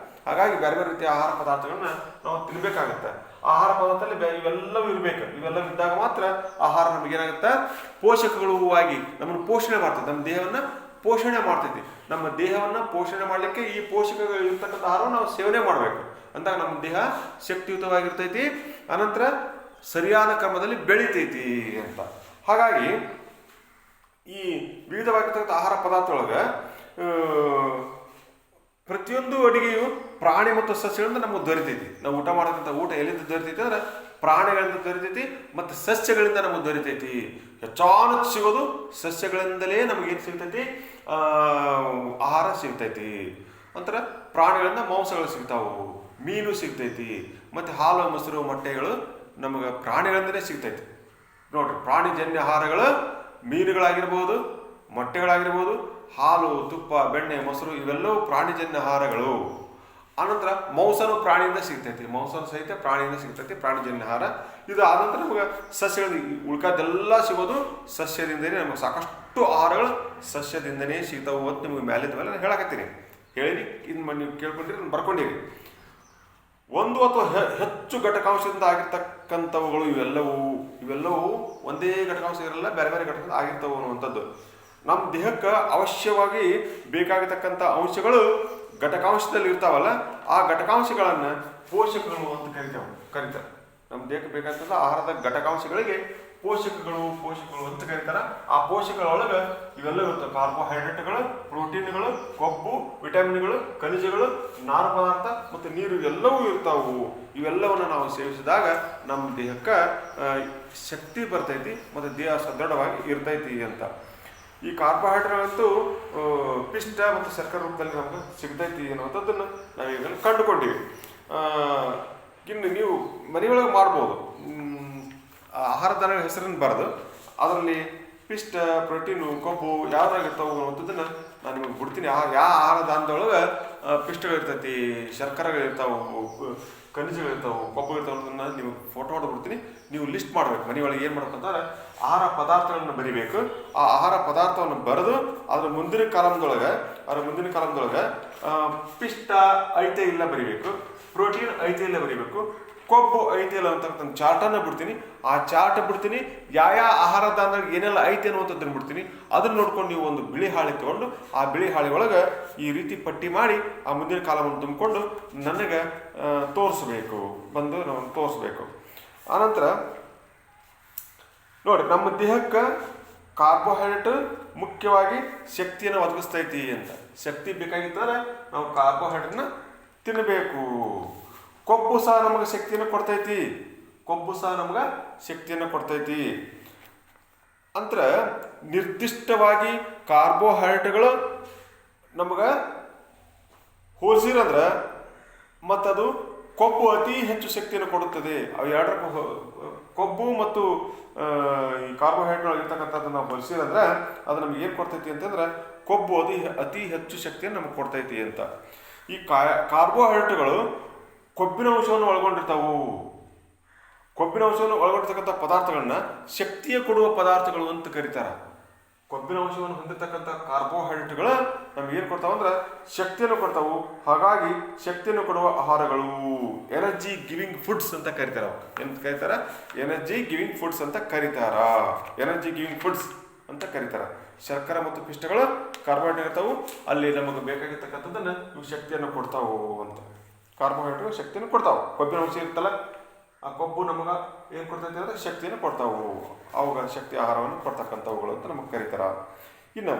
ಹಾಗಾಗಿ ಬೇರೆ ಬೇರೆ ರೀತಿಯ ಆಹಾರ ಪದಾರ್ಥಗಳನ್ನ ನಾವು ತಿನ್ಬೇಕಾಗತ್ತೆ. ಆಹಾರ ಪದಾರ್ಥದಲ್ಲಿ ಇವೆಲ್ಲವೂ ಇರಬೇಕು. ಇವೆಲ್ಲವೂ ಇದ್ದಾಗ ಮಾತ್ರ ಆಹಾರ ನಮಗೇನಾಗುತ್ತೆ, ಪೋಷಕಗಳು ಆಗಿ ನಮ್ಮನ್ನು ಪೋಷಣೆ ಮಾಡ್ತದೆ, ನಮ್ಮ ದೇಹವನ್ನು ಪೋಷಣೆ ಮಾಡ್ತೈತಿ. ನಮ್ಮ ದೇಹವನ್ನು ಪೋಷಣೆ ಮಾಡಲಿಕ್ಕೆ ಈ ಪೋಷಕಗಳು ಇರ್ತಕ್ಕಂಥ ಆಹಾರವನ್ನು ನಾವು ಸೇವನೆ ಮಾಡಬೇಕು. ಅಂದಾಗ ನಮ್ಮ ದೇಹ ಶಕ್ತಿಯುತವಾಗಿರ್ತೈತಿ, ಅನಂತರ ಸರಿಯಾದ ಕ್ರಮದಲ್ಲಿ ಬೆಳಿತೈತಿ ಅಂತ. ಹಾಗಾಗಿ ಈ ವಿವಿಧವಾಗಿರ್ತಕ್ಕಂಥ ಆಹಾರ ಪದಾರ್ಥದೊಳಗೆ ಪ್ರತಿಯೊಂದು ಅಡಿಗೆಯು ಪ್ರಾಣಿ ಮತ್ತು ಸಸ್ಯಗಳಿಂದ ನಮಗೆ ದೊರಿತೈತಿ. ನಾವು ಊಟ ಮಾಡತಕ್ಕಂಥ ಊಟ ಎಲ್ಲಿಂದ ದೊರಿತೈತಿ ಅಂದ್ರೆ ಪ್ರಾಣಿಗಳಿಂದ ದೊರಿತೈತಿ ಮತ್ತು ಸಸ್ಯಗಳಿಂದ ನಮಗೆ ದೊರಿತೈತಿ. ಹೆಚ್ಚಾನು ಸಿಗೋದು ಸಸ್ಯಗಳಿಂದಲೇ ನಮಗೇನು ಸಿಗ್ತೈತಿ, ಆಹಾರ ಸಿಗ್ತೈತಿ. ಒಂಥರ ಪ್ರಾಣಿಗಳಿಂದ ಮಾಂಸಗಳು ಸಿಗ್ತಾವು, ಮೀನು ಸಿಗ್ತೈತಿ, ಮತ್ತು ಹಾಲು ಮೊಸರು ಮೊಟ್ಟೆಗಳು ನಮಗೆ ಪ್ರಾಣಿಗಳಿಂದಲೇ ಸಿಗ್ತೈತಿ. ನೋಡ್ರಿ, ಪ್ರಾಣಿಜನ್ಯ ಆಹಾರಗಳು ಮೀನುಗಳಾಗಿರ್ಬೋದು, ಮೊಟ್ಟೆಗಳಾಗಿರ್ಬೋದು, ಹಾಲು, ತುಪ್ಪ, ಬೆಣ್ಣೆ, ಮೊಸರು ಇವೆಲ್ಲವೂ ಪ್ರಾಣಿಜನ್ಯ ಆಹಾರಗಳು. ಆನಂತರ ಮಾಂಸನೂ ಪ್ರಾಣಿಯಿಂದ ಸಿಗ್ತೈತಿ, ಮಾಂಸನೂ ಸಹಿತ ಪ್ರಾಣಿಯಿಂದ ಸಿಗ್ತೈತಿ, ಪ್ರಾಣಿಜನ್ಯ ಆಹಾರ. ಇದು ಆನಂತರ ನಮಗೆ ಸಸ್ಯಗಳು ಉಳ್ಕಾದೆಲ್ಲ ಸಿಗೋದು ಸಸ್ಯದಿಂದನೇ. ನಮಗೆ ಸಾಕಷ್ಟು ಆಹಾರಗಳು ಸಸ್ಯದಿಂದನೇ ಸಿಗ್ತಾವು ಅಂತ ನಿಮಗೆ ಮ್ಯಾಲಿಂದ ಮೇಲೆ ನಾನು ಹೇಳಕತ್ತೀನಿ. ಹೇಳಿ ಇನ್ನು ನೀವು ಕೇಳ್ಕೊಂಡಿರಿ, ನಾನು ಬರ್ಕೊಂಡಿರಿ. ಒಂದು ಅಥವಾ ಹೆಚ್ಚು ಘಟಕಾಂಶದಿಂದ ಆಗಿರ್ತಕ್ಕಂಥವುಗಳು ಇವೆಲ್ಲವೂ ಒಂದೇ ಘಟಕಾಂಶ ಇರಲ್ಲ, ಬೇರೆ ಬೇರೆ ಘಟಕದಿಂದ ಆಗಿರ್ತವು ಅನ್ನುವಂಥದ್ದು. ನಮ್ಮ ದೇಹಕ್ಕೆ ಅವಶ್ಯವಾಗಿ ಬೇಕಾಗಿರ್ತಕ್ಕಂಥ ಅಂಶಗಳು ಘಟಕಾಂಶದಲ್ಲಿ ಇರ್ತಾವಲ್ಲ, ಆ ಘಟಕಾಂಶಗಳನ್ನು ಪೋಷಕಗಳು ಅಂತ ಕರೀತಾರೆ. ನಮ್ಮ ದೇಹಕ್ಕೆ ಬೇಕಾದಂಥ ಆಹಾರದ ಘಟಕಾಂಶಗಳಿಗೆ ಪೋಷಕಗಳು ಅಂತ ಕರೀತಾರೆ. ಆ ಪೋಷಕಗಳೊಳಗೆ ಇವೆಲ್ಲ ಇರ್ತವೆ: ಕಾರ್ಬೋಹೈಡ್ರೇಟ್ಗಳು, ಪ್ರೋಟೀನ್ಗಳು, ಕೊಬ್ಬು, ವಿಟಮಿನ್ಗಳು, ಖನಿಜಗಳು, ನಾರು ಪದಾರ್ಥ ಮತ್ತು ನೀರು ಎಲ್ಲವೂ ಇರ್ತಾವು. ಇವೆಲ್ಲವನ್ನು ನಾವು ಸೇವಿಸಿದಾಗ ನಮ್ಮ ದೇಹಕ್ಕೆ ಶಕ್ತಿ ಬರ್ತೈತಿ ಮತ್ತು ದೇಹ ಸದೃಢವಾಗಿ ಇರ್ತೈತಿ ಅಂತ. ಈ ಕಾರ್ಬೋಹೈಡ್ರೇಟ್ಗಳಂತೂ ಪಿಷ್ಟ ಮತ್ತು ಸಕ್ಕರೆ ರೂಪದಲ್ಲಿ ನಮ್ಗೆ ಸಿಗ್ತೈತಿ ಅನ್ನುವಂಥದ್ದನ್ನು ನಾವು ಈಗಲೂ ಕಂಡುಕೊಂಡಿವಿ. ಇನ್ನು ನೀವು ಮನೆಯೊಳಗೆ ಮಾಡ್ಬೋದು. ಆಹಾರ ಧಾನ್ಯಗಳ ಹೆಸರನ್ನು ಬರೆದು ಅದರಲ್ಲಿ ಪಿಷ್ಟ, ಪ್ರೋಟೀನು, ಕೊಬ್ಬು ಯಾವ್ದಾಗಿರ್ತಾವೆ ಅನ್ನುವಂಥದ್ದನ್ನು ನಾನು ನಿಮಗೆ ಬಿಡ್ತೀನಿ. ಯಾವ ಆಹಾರ ಧಾನ್ಯದೊಳಗೆ ಪಿಷ್ಟಗಳಿರ್ತೈತಿ, ಶರ್ಕರೆಗಳಿರ್ತಾವೆ, ಖನಿಜಗಳಿರ್ತಾವೆ, ಕೊಬ್ಬು ಇರ್ತಾವೆ ಅನ್ನೋದನ್ನು ನಿಮಗೆ ಫೋಟೋ ಹೊಡೆದ್ಬಿಡ್ತೀನಿ. ನೀವು ಲಿಸ್ಟ್ ಮಾಡಬೇಕು. ಮನೆಯೊಳಗೆ ಏನು ಮಾಡ್ಬೇಕಂತಂದ್ರೆ ಆಹಾರ ಪದಾರ್ಥಗಳನ್ನು ಬರಿಬೇಕು. ಆ ಆಹಾರ ಪದಾರ್ಥವನ್ನು ಬರೆದು ಅದರ ಮುಂದಿನ ಕಾಲಮ್ದೊಳಗೆ ಪಿಷ್ಟ ಐತೆ ಇಲ್ಲ ಬರಿಬೇಕು, ಪ್ರೋಟೀನ್ ಐತೆ ಇಲ್ಲ ಬರಿಬೇಕು, ಕೊಬ್ಬು ಐತೆ ಇಲ್ಲ ಅಂತಕ್ಕಂಥ ಚಾರ್ಟನ್ನು ಬಿಡ್ತೀನಿ. ಆ ಚಾರ್ಟ್ ಬಿಡ್ತೀನಿ, ಯಾವ ಆಹಾರ ಧಾನ್ಯದಾಗ ಏನೆಲ್ಲ ಐತೆ ಅನ್ನುವಂಥದ್ದನ್ನು ಬಿಡ್ತೀನಿ. ಅದನ್ನು ನೋಡ್ಕೊಂಡು ನೀವು ಒಂದು ಬಿಳಿ ಹಾಳೆ ತೊಗೊಂಡು ಆ ಬಿಳಿ ಹಾಳೆ ಒಳಗೆ ಈ ರೀತಿ ಪಟ್ಟಿ ಮಾಡಿ ಆ ಮುಂದಿನ ಕಾಲವನ್ನು ತುಂಬಿಕೊಂಡು ನನಗೆ ತೋರಿಸ್ಬೇಕು. ಆನಂತರ ನೋಡಿ, ನಮ್ಮ ದೇಹಕ್ಕೆ ಕಾರ್ಬೋಹೈಡ್ರೇಟ್ ಮುಖ್ಯವಾಗಿ ಶಕ್ತಿಯನ್ನು ಒದಗಿಸ್ತೈತಿ ಅಂತ. ಶಕ್ತಿ ಬೇಕಾಗಿದ್ದರೆ ನಾವು ಕಾರ್ಬೋಹೈಡ್ರೇಟ್ನ ತಿನ್ನಬೇಕು. ಕೊಬ್ಬು ಸಹ ನಮಗೆ ಶಕ್ತಿಯನ್ನು ಕೊಡ್ತೈತಿ. ಅಂತರ ನಿರ್ದಿಷ್ಟವಾಗಿ ಕಾರ್ಬೋಹೈಡ್ರೇಟ್ಗಳು ನಮಗೆ ಹೋಲಿಸಿರಂದ್ರೆ ಮತ್ತದು ಕೊಬ್ಬು ಅತಿ ಹೆಚ್ಚು ಶಕ್ತಿಯನ್ನು ಕೊಡುತ್ತದೆ. ಅವು ಎರಡರ ಕೊಬ್ಬು ಮತ್ತು ಈ ಕಾರ್ಬೋಹೈಡ್ರೇಟ್ ಇರ್ತಕ್ಕಂಥದ್ದು ನಾವು ಹೋಲಿಸಿರಂದ್ರೆ ಅದು ನಮ್ಗೆ ಏನು ಕೊಡ್ತೈತಿ ಅಂತಂದ್ರೆ ಕೊಬ್ಬು ಅತಿ ಹೆಚ್ಚು ಶಕ್ತಿಯನ್ನು ನಮಗೆ ಕೊಡ್ತೈತಿ ಅಂತ. ಈ ಕಾರ್ಬೋಹೈಡ್ರೇಟ್ಗಳು ಕೊಬ್ಬಿನ ಅಂಶವನ್ನು ಒಳಗೊಂಡಿರ್ತಾವು. ಕೊಬ್ಬಿನ ಅಂಶವನ್ನು ಒಳಗೊಂಡಿರ್ತಕ್ಕಂಥ ಪದಾರ್ಥಗಳನ್ನ ಶಕ್ತಿಯ ಕೊಡುವ ಪದಾರ್ಥಗಳು ಅಂತ ಕರೀತಾರೆ. ಕೊಬ್ಬಿನ ಅಂಶವನ್ನು ಹೊಂದಿರತಕ್ಕಂಥ ಕಾರ್ಬೋಹೈಡ್ರೇಟ್ಗಳು ನಮ್ಗೆ ಏನು ಕೊಡ್ತಾವ ಅಂದ್ರೆ ಶಕ್ತಿಯನ್ನು ಕೊಡ್ತಾವು. ಹಾಗಾಗಿ ಶಕ್ತಿಯನ್ನು ಕೊಡುವ ಆಹಾರಗಳು ಎನರ್ಜಿ ಗಿವಿಂಗ್ ಫುಡ್ಸ್ ಅಂತ ಕರೀತಾರ. ಎನರ್ಜಿ ಗಿವಿಂಗ್ ಫುಡ್ಸ್ ಅಂತ ಕರೀತಾರ. ಶರ್ಕರೆ ಮತ್ತು ಪಿಷ್ಟಗಳು ಕಾರ್ಬೋಹೈಡ್ರೇಟ್ ಇರ್ತಾವು, ಅಲ್ಲಿ ನಮಗೆ ಬೇಕಾಗಿರ್ತಕ್ಕಂಥದ್ದನ್ನ ಇವು ಶಕ್ತಿಯನ್ನು ಕೊಡ್ತಾವು ಅಂತ. ಕಾರ್ಬೋಹೈಡ್ರೇಟ್ ಶಕ್ತಿಯನ್ನು ಕೊಡ್ತಾವು. ಕೊಬ್ಬಿನ ಅಂಶ ಇರ್ತಲ್ಲ, ಆ ಕೊಬ್ಬು ನಮಗೆ ಏನು ಕೊಡ್ತೈತಿ ಅಂದರೆ ಶಕ್ತಿಯನ್ನು ಕೊಡ್ತಾವು. ಅವುಗಳ ಶಕ್ತಿ ಆಹಾರವನ್ನು ಕೊಡ್ತಕ್ಕಂಥವುಗಳು ಅಂತ ನಮಗೆ ಕರೀತಾರ. ಇನ್ನು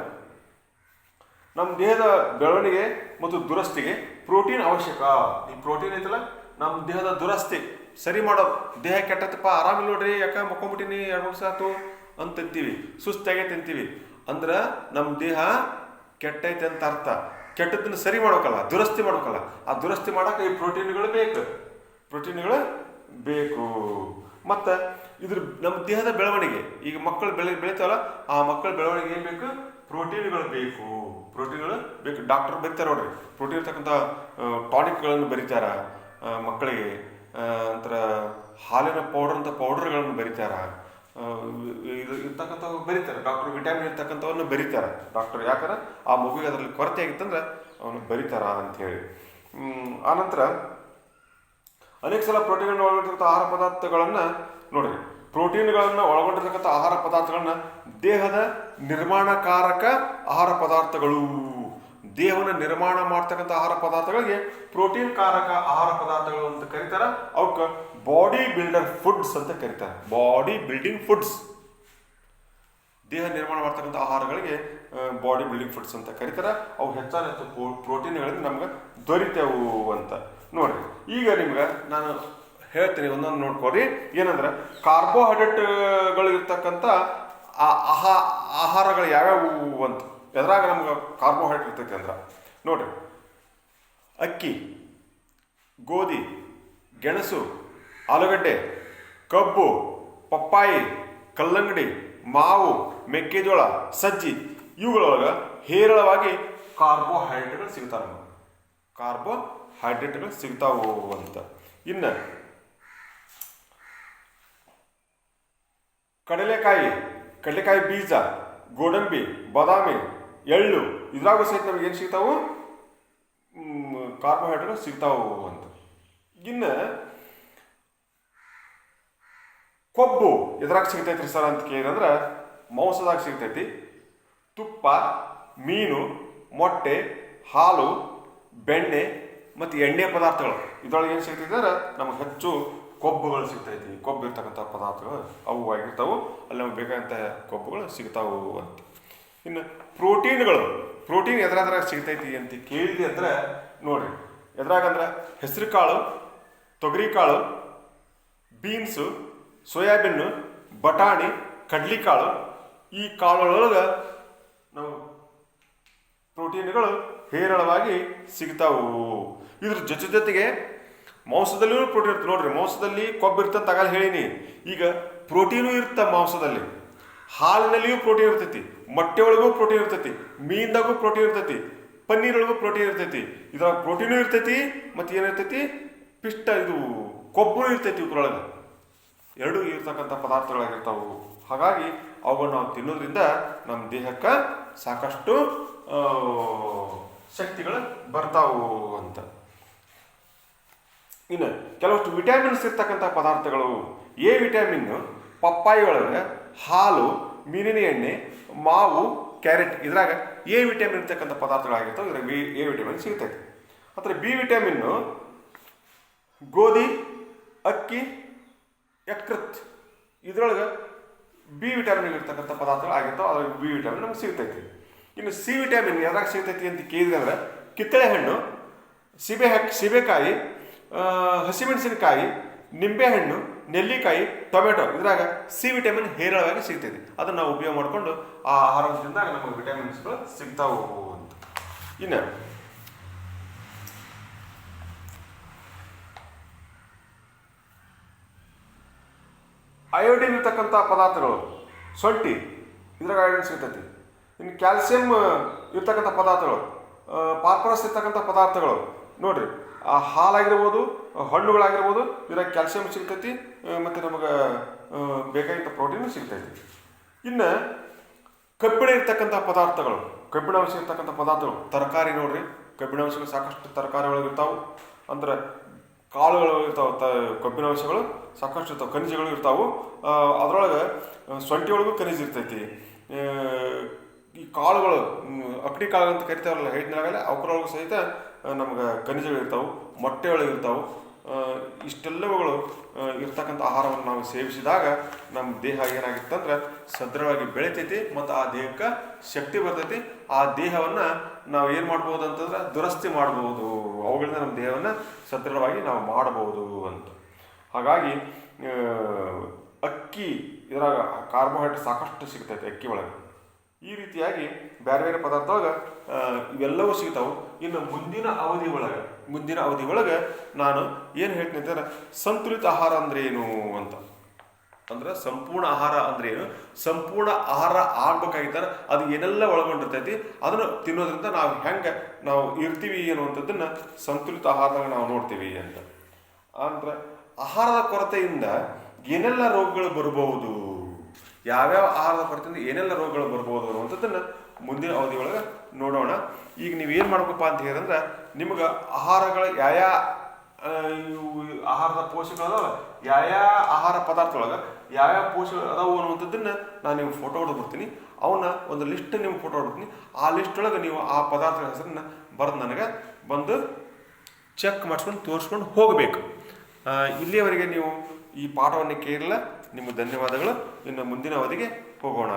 ನಮ್ಮ ದೇಹದ ಬೆಳವಣಿಗೆ ಮತ್ತು ದುರಸ್ತಿಗೆ ಪ್ರೋಟೀನ್ ಅವಶ್ಯಕ. ಈ ಪ್ರೋಟೀನ್ ಐತಲ್ಲ, ನಮ್ಮ ದೇಹದ ದುರಸ್ತಿ ಸರಿ ಮಾಡೋದು. ದೇಹ ಕೆಟ್ಟತ್ತಪ್ಪ, ಆರಾಮಿಲ್ಲ ನೋಡ್ರಿ, ಯಾಕೆ ಮಕ್ಕೊಂಬಿಟ್ಟಿನಿ 2 ವರ್ಷ ಆಯ್ತು ಅಂತ ಅಂತೀವಿ, ಸುಸ್ತಾಗೈತೆ ಅಂತೀವಿ ಅಂದ್ರೆ ನಮ್ಮ ದೇಹ ಕೆಟ್ಟೈತೆ ಅಂತ ಅರ್ಥ. ಕೆಟ್ಟದ್ದನ್ನು ಸರಿ ಮಾಡ್ಬೇಕಲ್ಲ, ದುರಸ್ತಿ ಮಾಡ್ಬೇಕಲ್ಲ. ಆ ದುರಸ್ತಿ ಮಾಡೋಕೆ ಈ ಪ್ರೋಟೀನ್ಗಳು ಬೇಕು. ಮತ್ತು ಇದ್ರ ನಮ್ಮ ದೇಹದ ಬೆಳವಣಿಗೆ, ಈಗ ಮಕ್ಕಳು ಬೆಳಿತಾವಲ್ಲ, ಆ ಮಕ್ಕಳ ಬೆಳವಣಿಗೆ ಏನು ಬೇಕು? ಪ್ರೋಟೀನ್ಗಳು ಬೇಕು. ಡಾಕ್ಟರ್ ಬರೀತಾರೆ ನೋಡ್ರಿ, ಪ್ರೋಟೀನ್ ಇರ್ತಕ್ಕಂಥ ಟಾನಿಕ್ಗಳನ್ನು ಬರೀತಾರ ಮಕ್ಕಳಿಗೆ. ನಂತರ ಹಾಲಿನ ಪೌಡರ್ಗಳನ್ನು ಬರೀತಾರ. ಇದು ಇರ್ತಕ್ಕಂಥವು ಬರೀತಾರೆ ಡಾಕ್ಟರ್. ವಿಟಮಿನ್ ಇರ್ತಕ್ಕಂಥವನ್ನು ಬರೀತಾರೆ ಡಾಕ್ಟರ್. ಯಾಕಂದ್ರೆ ಆ ಮಗುವಿಗೆ ಅದರಲ್ಲಿ ಕೊರತೆ ಆಗಿತ್ತಂದ್ರೆ ಅವನು ಬರೀತಾರ ಅಂಥೇಳಿ. ಆನಂತರ ಅನೇಕ ಸಲ ಪ್ರೋಟೀನ್ಗಳನ್ನು ಒಳಗೊಂಡಿರ್ತಕ್ಕಂಥ ಆಹಾರ ಪದಾರ್ಥಗಳನ್ನು ನೋಡ್ರಿ, ಪ್ರೋಟೀನ್ಗಳನ್ನು ಒಳಗೊಂಡಿರ್ತಕ್ಕಂಥ ಆಹಾರ ಪದಾರ್ಥಗಳನ್ನ ದೇಹದ ನಿರ್ಮಾಣಕಾರಕ ಆಹಾರ ಪದಾರ್ಥಗಳು. ದೇಹವನ್ನು ನಿರ್ಮಾಣ ಮಾಡ್ತಕ್ಕಂಥ ಆಹಾರ ಪದಾರ್ಥಗಳಿಗೆ ಪ್ರೋಟೀನ್ ಕಾರಕ ಆಹಾರ ಪದಾರ್ಥಗಳು ಅಂತ ಕರೀತಾರೆ. ಅವಕ್ಕೆ ಬಾಡಿ ಬಿಲ್ಡರ್ ಫುಡ್ಸ್ ಅಂತ ಕರೀತಾರೆ. Body building foods. ದೇಹ ನಿರ್ಮಾಣ ಮಾಡ್ತಕ್ಕಂಥ ಆಹಾರಗಳಿಗೆ ಬಾಡಿ ಬಿಲ್ಡಿಂಗ್ ಫುಡ್ಸ್ ಅಂತ ಕರೀತಾರೆ. ಅವು ಹೆಚ್ಚಾನ ಹೆಚ್ಚು ಪ್ರೋಟೀನ್ಗಳಿಂದ ನಮ್ಗೆ ದೊರಿತೇವು ಅಂತ ನೋಡ್ರಿ. ಈಗ ನಿಮ್ಗೆ ನಾನು ಹೇಳ್ತೀನಿ, ಒಂದೊಂದು ನೋಡ್ಕೊರಿ. ಏನಂದ್ರೆ ಕಾರ್ಬೋಹೈಡ್ರೇಟ್ಗಳು ಇರ್ತಕ್ಕಂಥ ಆಹಾರಗಳು ಯಾವ್ಯಾವು ಅಂತ. ಎದ್ರಾಗ ನಮ್ಗೆ ಕಾರ್ಬೋಹೈಡ್ರೇಟ್ ಇರ್ತೈತಿ ಅಂದ್ರೆ ನೋಡ್ರಿ, ಅಕ್ಕಿ, ಗೋಧಿ, ಗೆಣಸು, ಆಲೂಗಡ್ಡೆ, ಕಬ್ಬು, ಪಪ್ಪಾಯಿ, ಕಲ್ಲಂಗಡಿ, ಮಾವು, ಮೆಕ್ಕೆಜೋಳ, ಸಜ್ಜಿ, ಇವುಗಳೊಳಗೆ ಹೇರಳವಾಗಿ ಕಾರ್ಬೋಹೈಡ್ರೇಟ್ಗಳು ಸಿಗ್ತಾವೆ. ಕಾರ್ಬೋಹೈಡ್ರೇಟ್ಗಳು ಸಿಗ್ತಾವು ಅಂತ. ಇನ್ನು ಕಡಲೆಕಾಯಿ ಬೀಜ, ಗೋಡಂಬಿ, ಬಾದಾಮಿ, ಎಳ್ಳು, ಇದ್ರಾಗೂ ಸಹಿತ ನಮ್ಗೆ ಏನು ಸಿಗ್ತಾವು? ಕಾರ್ಬೋಹೈಡ್ರೇಟ್ ಸಿಗ್ತಾವು ಅಂತ. ಇನ್ನು ಕೊಬ್ಬು ಎದ್ರಾಗ ಸಿಗ್ತೈತ್ರಿ ಸರ್ ಅಂತ ಕೇಳಿದ್ರೆ ಮಾಂಸದಾಗ ಸಿಗ್ತೈತಿ. ತುಪ್ಪ, ಮೀನು, ಮೊಟ್ಟೆ, ಹಾಲು, ಬೆಣ್ಣೆ ಮತ್ತು ಎಣ್ಣೆ ಪದಾರ್ಥಗಳು ಇದ್ರೊಳಗೆ ಏನು ಸಿಗ್ತೈತೆ ಅಂದ್ರೆ ನಮ್ಗೆ ಹೆಚ್ಚು ಕೊಬ್ಬುಗಳು ಸಿಗ್ತೈತಿ. ಕೊಬ್ಬು ಇರ್ತಕ್ಕಂಥ ಪದಾರ್ಥಗಳು ಅವು ಆಗಿರ್ತಾವೆ. ಅಲ್ಲಿ ನಮ್ಗೆ ಬೇಕಾದಂಥ ಕೊಬ್ಬುಗಳು ಸಿಗ್ತಾವು ಅಂತ. ಇನ್ನು ಪ್ರೋಟೀನ್ ಎದ್ರಾಗ ಸಿಗ್ತೈತಿ ಅಂತ ಕೇಳಿದ್ವಿ ಅಂದ್ರೆ ನೋಡ್ರಿ, ಎದ್ರಾಗಂದ್ರೆ ಹೆಸರು ಕಾಳು, ತೊಗರಿ ಕಾಳು, ಬೀನ್ಸು, ಸೋಯಾಬೀನು, ಬಟಾಣಿ, ಕಡ್ಲಿಕಾಳು, ಈ ಕಾಳುಗಳೊಳಗೆ ನಾವು ಪ್ರೋಟೀನ್ಗಳು ಹೇರಳವಾಗಿ ಸಿಗ್ತಾವು. ಇದ್ರ ಜೊತೆಗೆ ಮಾಂಸದಲ್ಲಿಯೂ ಪ್ರೋಟೀನ್ ಇರ್ತದೆ. ನೋಡ್ರಿ, ಮಾಂಸದಲ್ಲಿ ಕೊಬ್ಬು ಇರ್ತಂತ ಆಗಲ್ಲ ಹೇಳೀನಿ. ಈಗ ಪ್ರೋಟೀನು ಇರುತ್ತೆ ಮಾಂಸದಲ್ಲಿ. ಹಾಲಿನಲ್ಲಿಯೂ ಪ್ರೋಟೀನ್ ಇರ್ತೈತಿ, ಮೊಟ್ಟೆ ಒಳಗೂ ಪ್ರೋಟೀನ್ ಇರ್ತೈತಿ, ಮೀನ್ದಾಗೂ ಪ್ರೋಟೀನ್ ಇರ್ತೈತಿ, ಪನ್ನೀರ್ ಒಳಗೂ ಪ್ರೋಟೀನ್ ಇರ್ತೈತಿ. ಇದ್ರಾಗ ಪ್ರೋಟೀನು ಇರ್ತೈತಿ ಮತ್ತು ಏನಿರ್ತೈತಿ, ಇದು ಕೊಬ್ಬು ಇರ್ತೈತಿ. ಇದ್ರೊಳಗೆ ಎರಡೂ ಇರ್ತಕ್ಕಂಥ ಪದಾರ್ಥಗಳಾಗಿರ್ತಾವು. ಹಾಗಾಗಿ ಅವುಗಳನ್ನ ನಾವು ತಿನ್ನೋದ್ರಿಂದ ನಮ್ಮ ದೇಹಕ್ಕೆ ಸಾಕಷ್ಟು ಶಕ್ತಿಗಳು ಬರ್ತಾವು ಅಂತ. ಇನ್ನು ಕೆಲವಷ್ಟು ವಿಟಮಿನ್ಸ್ ಇರ್ತಕ್ಕಂಥ ಪದಾರ್ಥಗಳು. ಎ ವಿಟಮಿನ್ ಪಪ್ಪಾಯಿ ಒಳಗೆ, ಹಾಲು, ಮೀನಿನ ಎಣ್ಣೆ, ಮಾವು, ಕ್ಯಾರೆಟ್ ಇದ್ರಾಗ ಎ ವಿಟಮಿನ್ ಇರ್ತಕ್ಕಂಥ ಪದಾರ್ಥಗಳಾಗಿರ್ತಾವೆ. ಇದ್ರಾಗ ಎ ವಿಟಮಿನ್ ಸಿಗ್ತೈತೆ. ಆದರೆ ಬಿ ವಿಟಮಿನ್ನು ಗೋಧಿ, ಅಕ್ಕಿ, ಯಕೃತ್ ಇದ್ರೊಳಗೆ ಬಿ ವಿಟಮಿನ್ ಇರ್ತಕ್ಕಂಥ ಪದಾರ್ಥಗಳು ಆಗಿರ್ತಾವೆ. ಅದ್ರಾಗ ಬಿ ವಿಟಮಿನ್ ನಮ್ಗೆ ಸಿಗ್ತೈತಿ. ಇನ್ನು ಸಿ ವಿಟಮಿನ್ ಯಾವಾಗ ಸಿಗ್ತೈತಿ ಅಂತ ಕೇಳಿದ್ರೆ ಅಂದ್ರೆ ಕಿತ್ತಳೆ ಹಣ್ಣು, ಸೀಬೆಕಾಯಿ, ಹಸಿಮೆಣಸಿನಕಾಯಿ, ನಿಂಬೆಹಣ್ಣು, ನೆಲ್ಲಿಕಾಯಿ, ಟೊಮೆಟೊ ಇದ್ರಾಗ ಸಿ ವಿಟಮಿನ್ ಹೇರಳವಾಗಿ ಸಿಗ್ತೈತಿ. ಅದನ್ನು ನಾವು ಉಪಯೋಗ ಮಾಡಿಕೊಂಡು ಆ ಆಹಾರದಿಂದ ನಮಗೆ ವಿಟಮಿನ್ಸ್ಗಳು ಸಿಗ್ತಾವು ಅಂತ. ಇನ್ನು ಅಯೋಡಿನ್ ಇರ್ತಕ್ಕಂಥ ಪದಾರ್ಥಗಳು, ಸೊಂಟಿ ಇದ್ರಾಗ ಅಯೋಡಿನ್ ಸಿಗ್ತೈತಿ. ಇನ್ನು ಕ್ಯಾಲ್ಸಿಯಂ ಇರ್ತಕ್ಕಂಥ ಪದಾರ್ಥಗಳು, ಫಾಸ್ಫರಸ್ ಇರ್ತಕ್ಕಂಥ ಪದಾರ್ಥಗಳು ನೋಡ್ರಿ, ಆ ಹಾಲಾಗಿರ್ಬೋದು, ಹಣ್ಣುಗಳಾಗಿರ್ಬೋದು, ಇದ್ರಾಗ ಕ್ಯಾಲ್ಸಿಯಂ ಸಿಗ್ತೈತಿ ಮತ್ತು ನಮಗೆ ಬೇಕಾಗಿದ್ದ ಪ್ರೋಟೀನು ಸಿಗ್ತೈತಿ. ಇನ್ನು ಕಬ್ಬಿಣ ಇರ್ತಕ್ಕಂಥ ಪದಾರ್ಥಗಳು, ಕಬ್ಬಿಣಾಂಶ ಇರ್ತಕ್ಕಂಥ ಪದಾರ್ಥಗಳು, ತರಕಾರಿ ನೋಡ್ರಿ, ಕಬ್ಬಿಣಾಂಶಗಳು ಸಾಕಷ್ಟು ತರಕಾರಿ ಒಳಗಿರ್ತಾವೆ. ಅಂದ್ರೆ ಕಾಳುಗಳು ಇರ್ತಾವೆ, ಕಬ್ಬಿನಾಂಶಗಳು ಸಾಕಷ್ಟು ಇರ್ತಾವೆ, ಖನಿಜಗಳು ಇರ್ತಾವೆ. ಅದರೊಳಗೆ ಸೊಂಟಿ ಒಳಗೂ ಖನಿಜ ಇರ್ತೈತಿ. ಈ ಕಾಳುಗಳು ಅಕ್ಕಡಿ ಕಾಳು ಅಂತ ಕರಿತಾವಲ್ಲ, ಹೇಳಿದ್ನಾಗಲ್ಲ, ಅವಕ್ರೊಳಗೂ ಸಹಿತ ನಮ್ಗೆ ಖನಿಜಗಳು ಇರ್ತಾವೆ, ಮೊಟ್ಟೆ ಒಳಗೆ ಇರ್ತಾವೆ. ಇಷ್ಟೆಲ್ಲವುಗಳು ಇರ್ತಕ್ಕಂಥ ಆಹಾರವನ್ನು ನಾವು ಸೇವಿಸಿದಾಗ ನಮ್ಮ ದೇಹ ಏನಾಗಿತ್ತಂದ್ರೆ ಸದೃಢವಾಗಿ ಬೆಳಿತೈತಿ ಮತ್ತು ಆ ದೇಹಕ್ಕೆ ಶಕ್ತಿ ಬರ್ತೈತಿ. ಆ ದೇಹವನ್ನು ನಾವು ಏನು ಮಾಡ್ಬೋದು ಅಂತಂದ್ರೆ ದುರಸ್ತಿ ಮಾಡ್ಬೋದು. ಅವುಗಳಿಂದ ನಮ್ಮ ದೇಹವನ್ನು ಸದೃಢವಾಗಿ ನಾವು ಮಾಡಬಹುದು ಅಂತ. ಹಾಗಾಗಿ ಅಕ್ಕಿ ಇದರಾಗ ಕಾರ್ಬೋಹೈಡ್ರೇಟ್ ಸಾಕಷ್ಟು ಸಿಗ್ತೈತೆ ಅಕ್ಕಿ ಒಳಗೆ. ಈ ರೀತಿಯಾಗಿ ಬೇರೆ ಬೇರೆ ಪದಾರ್ಥ ಒಳಗೆ ಇವೆಲ್ಲವೂ ಸಿಗ್ತಾವೆ. ಇನ್ನು ಮುಂದಿನ ಅವಧಿ ಒಳಗೆ ನಾನು ಏನು ಹೇಳ್ತೀನಿ ಅಂತಂದ್ರೆ ಸಂತುಲಿತ ಆಹಾರ ಅಂದ್ರೆ ಏನು ಅಂತ. ಅಂದ್ರೆ ಸಂಪೂರ್ಣ ಆಹಾರ ಅಂದ್ರೆ ಏನು, ಸಂಪೂರ್ಣ ಆಹಾರ ಆಗ್ಬೇಕಾಗಿದ್ದಾರೆ ಅದು ಏನೆಲ್ಲ ಒಳಗೊಂಡಿರ್ತೈತಿ, ಅದನ್ನು ತಿನ್ನೋದ್ರಿಂದ ನಾವು ಹೆಂಗೆ ನಾವು ಇರ್ತೀವಿ ಅನ್ನುವಂಥದ್ದನ್ನು ಸಂತುಲಿತ ಆಹಾರದಾಗ ನಾವು ನೋಡ್ತೀವಿ ಅಂತ. ಅಂದ್ರೆ ಆಹಾರದ ಕೊರತೆಯಿಂದ ಏನೆಲ್ಲ ರೋಗಗಳು ಬರಬಹುದು, ಯಾವ್ಯಾವ ಆಹಾರದ ಕೊರತೆಯಿಂದ ಏನೆಲ್ಲ ರೋಗಗಳು ಬರ್ಬೋದು ಅನ್ನುವಂಥದ್ದನ್ನು ಮುಂದಿನ ಅವಧಿ ಒಳಗೆ ನೋಡೋಣ. ಈಗ ನೀವೇನು ಮಾಡ್ಬೇಕಪ್ಪ ಅಂತ ಹೇಳಿದ್ರೆ ನಿಮ್ಗೆ ಆಹಾರಗಳ ಆಹಾರದ ಪೋಷಕಗಳದಾವ, ಆಹಾರ ಪದಾರ್ಥದೊಳಗೆ ಯಾವ್ಯಾವ ಪೋಷಕಗಳು ಅದಾವು ಅನ್ನುವಂಥದ್ದನ್ನು ನಾನು ನಿಮ್ಗೆ ಫೋಟೋ ಹೊಡೆದ್ಬಿಡ್ತೀನಿ. ಅವನ್ನ ಒಂದು ಲಿಸ್ಟ್ ನಿಮ್ಗೆ ಫೋಟೋ ಹೊಡ್ಬಿಡ್ತೀನಿ. ಆ ಲಿಸ್ಟ್ ಒಳಗೆ ನೀವು ಆ ಪದಾರ್ಥಗಳ ಹೆಸರನ್ನ ಬರೆದು ನನಗೆ ಬಂದು ಚೆಕ್ ಮಾಡಿಸ್ಕೊಂಡು ತೋರಿಸ್ಕೊಂಡು ಹೋಗಬೇಕು. ಇಲ್ಲಿಯವರೆಗೆ ನೀವು ಈ ಪಾಠವನ್ನು ಕೇಳಿಲ್ಲ, ನಿಮಗೆ ಧನ್ಯವಾದಗಳು. ಇನ್ನು ಮುಂದಿನ ಅವಧಿಗೆ ಹೋಗೋಣ.